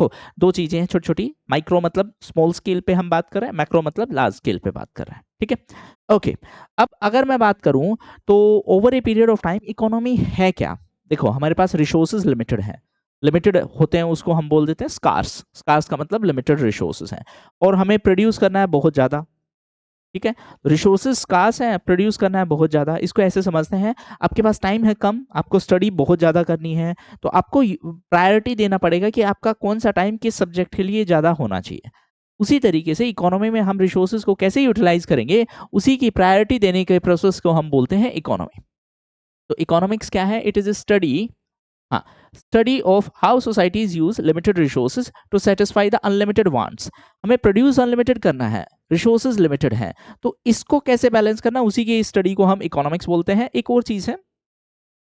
देखो दो चीजें हैं छोटी छोटी, माइक्रो मतलब स्मॉल स्केल पे हम बात कर रहे हैं, मैक्रो मतलब लार्ज स्केल पे बात कर रहे हैं, ठीक है। ओके, अब अगर मैं बात करूं तो over a period of time economy है क्या। देखो हमारे पास रिसोर्सेज लिमिटेड है, लिमिटेड होते हैं उसको हम बोल देते हैं स्कार्स, स्कार्स का मतलब लिमिटेड रिसोर्सेज हैं, और हमें प्रोड्यूस करना है बहुत ज्यादा, ठीक है। रिसोर्सेज स्कार्स हैं, प्रोड्यूस करना है बहुत ज्यादा, इसको ऐसे समझते हैं आपके पास टाइम है कम, आपको स्टडी बहुत ज्यादा करनी है, तो आपको प्रायोरिटी देना पड़ेगा कि आपका कौन सा टाइम किस सब्जेक्ट के लिए ज्यादा होना चाहिए। उसी तरीके से इकोनॉमी में हम रिसोर्सेज को कैसे यूटिलाइज करेंगे, उसी की प्रायोरिटी देने के प्रोसेस को हम बोलते हैं इकोनॉमी। तो इकोनॉमिक्स क्या है, इट इज ए स्टडी, हाँ, study of how societies use limited resources to satisfy the unlimited wants. हमें प्रोड्यूस अनलिमिटेड करना है, रिसोर्सेज लिमिटेड है, तो इसको कैसे बैलेंस करना, उसी की स्टडी को हम इकोनॉमिक्स बोलते हैं। एक और चीज है,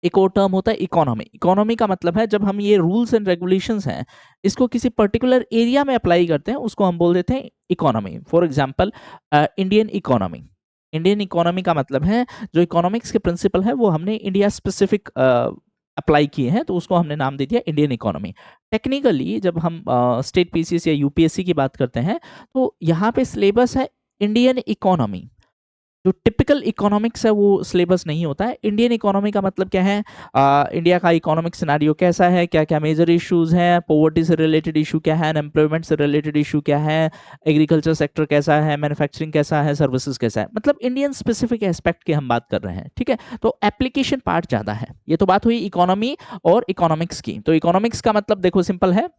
एक और टर्म होता है इकोनॉमी। इकोनॉमी का मतलब है जब हम ये रूल्स एंड रेगुलेशंस हैं इसको किसी पर्टिकुलर एरिया में अप्लाई करते हैं, उसको हम बोल देते हैं economy. For example Indian economy. Indian economy का मतलब है जो इकोनॉमिक्स के प्रिंसिपल है वो हमने इंडिया स्पेसिफिक अप्लाई किए हैं, तो उसको हमने नाम दे दिया इंडियन इकोनॉमी। टेक्निकली जब हम स्टेट पीसीएस या यूपीएससी की बात करते हैं तो यहाँ पे सिलेबस है इंडियन इकोनॉमी। जो टिपिकल इकोनॉमिक्स है वो सिलेबस नहीं होता है। इंडियन इकोनॉमी का मतलब क्या है, इंडिया का इकोनॉमिक सिनेरियो कैसा है, क्या क्या मेजर इश्यूज हैं, पॉवर्टी से रिलेटेड इशू क्या है, अनएम्प्लॉयमेंट से रिलेटेड इशू क्या है, एग्रीकल्चर सेक्टर कैसा है, मैन्युफैक्चरिंग कैसा है, सर्विसेज कैसा है, मतलब इंडियन स्पेसिफिक एस्पेक्ट की हम बात कर रहे हैं, ठीक है। तो एप्लीकेशन पार्ट ज्यादा है। ये तो बात हुई इकोनॉमी और इकोनॉमिक्स की। तो इकोनॉमिक्स का मतलब देखो सिंपल है,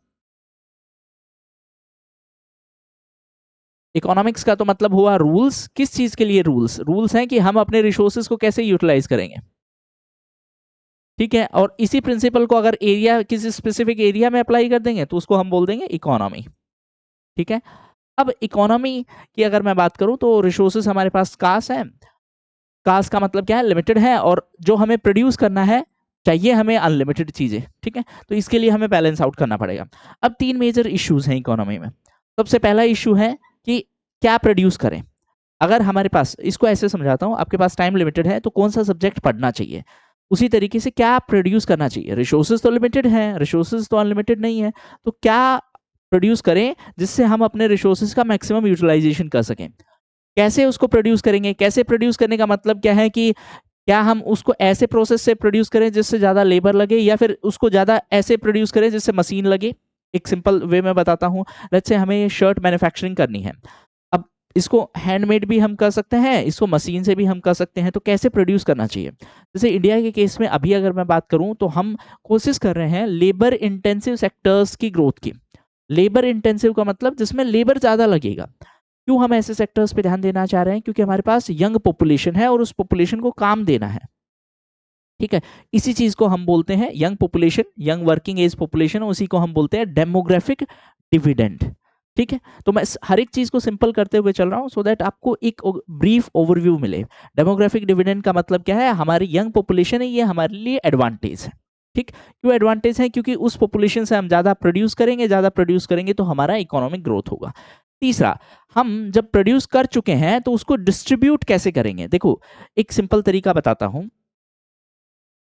इकोनॉमिक्स का तो मतलब हुआ रूल्स। किस चीज के लिए रूल्स, रूल्स हैं कि हम अपने रिसोर्सेज को कैसे यूटिलाइज करेंगे, ठीक है। और इसी प्रिंसिपल को अगर एरिया किसी स्पेसिफिक एरिया में अप्लाई कर देंगे तो उसको हम बोल देंगे इकोनॉमी, ठीक है। अब इकोनॉमी की अगर मैं बात करूं तो रिसोर्सेज हमारे पास स्कार्स हैं। स्कार्स का मतलब क्या है, लिमिटेड है, और जो हमें प्रोड्यूस करना है चाहिए हमें अनलिमिटेड चीजें, ठीक है। तो इसके लिए हमें बैलेंस आउट करना पड़ेगा। अब तीन मेजर इश्यूज हैं इकोनॉमी में। सबसे पहला इश्यू है कि क्या प्रोड्यूस करें। अगर हमारे पास, इसको ऐसे समझाता हूँ, आपके पास टाइम लिमिटेड है तो कौन सा सब्जेक्ट पढ़ना चाहिए, उसी तरीके से क्या प्रोड्यूस करना चाहिए। रिसोर्सेज तो लिमिटेड हैं, रिसोर्सेज तो अनलिमिटेड नहीं है, तो क्या प्रोड्यूस करें जिससे हम अपने रिसोर्सेज का मैक्सिमम यूटिलाइजेशन कर सकें। कैसे उसको प्रोड्यूस करेंगे, कैसे प्रोड्यूस करने का मतलब क्या है कि क्या हम उसको ऐसे प्रोसेस से प्रोड्यूस करें जिससे ज्यादा लेबर लगे, या फिर उसको ज्यादा ऐसे प्रोड्यूस करें जिससे मशीन लगे। एक सिंपल वे में बताता हूँ, लेट्स से हमें ये शर्ट मैन्युफैक्चरिंग करनी है। अब इसको हैंडमेड भी हम कर सकते हैं, इसको मशीन से भी हम कर सकते हैं, तो कैसे प्रोड्यूस करना चाहिए। जैसे इंडिया के केस में अभी अगर मैं बात करूं तो हम कोशिश कर रहे हैं लेबर इंटेंसिव सेक्टर्स की ग्रोथ की। लेबर इंटेंसिव का मतलब जिसमें लेबर ज्यादा लगेगा। क्यों हम ऐसे सेक्टर्स पे ध्यान देना चाह रहे हैं, क्योंकि हमारे पास यंग पॉपुलेशन है और उस पॉपुलेशन को काम देना है, ठीक है। इसी चीज को हम बोलते हैं young population, young working age population, उसी को हम बोलते हैं डेमोग्राफिक डिविडेंड, ठीक है। तो मैं हर एक चीज को सिंपल करते हुए चल रहा हूं सो दैट आपको एक ब्रीफ ओवरव्यू मिले। डेमोग्राफिक डिविडेंड का मतलब क्या है, हमारी यंग पॉपुलेशन है, ये हमारे लिए एडवांटेज है, ठीक। क्यों एडवांटेज है, क्योंकि उस पॉपुलेशन से हम ज्यादा प्रोड्यूस करेंगे, ज्यादा प्रोड्यूस करेंगे तो हमारा इकोनॉमिक ग्रोथ होगा। तीसरा, हम जब प्रोड्यूस कर चुके हैं तो उसको डिस्ट्रीब्यूट कैसे करेंगे। देखो एक सिंपल तरीका बताता हूं,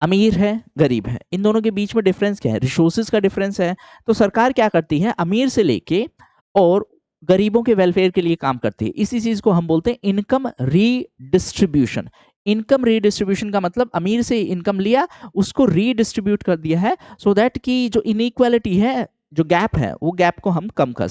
अमीर है गरीब है, इन दोनों के बीच में डिफरेंस क्या है, रिसोर्सेज का डिफरेंस है। तो सरकार क्या करती है, अमीर से लेके और गरीबों के वेलफेयर के लिए काम करती है। इसी चीज को हम बोलते हैं इनकम रीडिस्ट्रीब्यूशन। इनकम रीडिस्ट्रीब्यूशन का मतलब अमीर से इनकम लिया, उसको रीडिस्ट्रीब्यूट कर दिया है, सो दैट कि जो इनइक्वालिटी है, जो गैप है, वो गैप को हम कम कर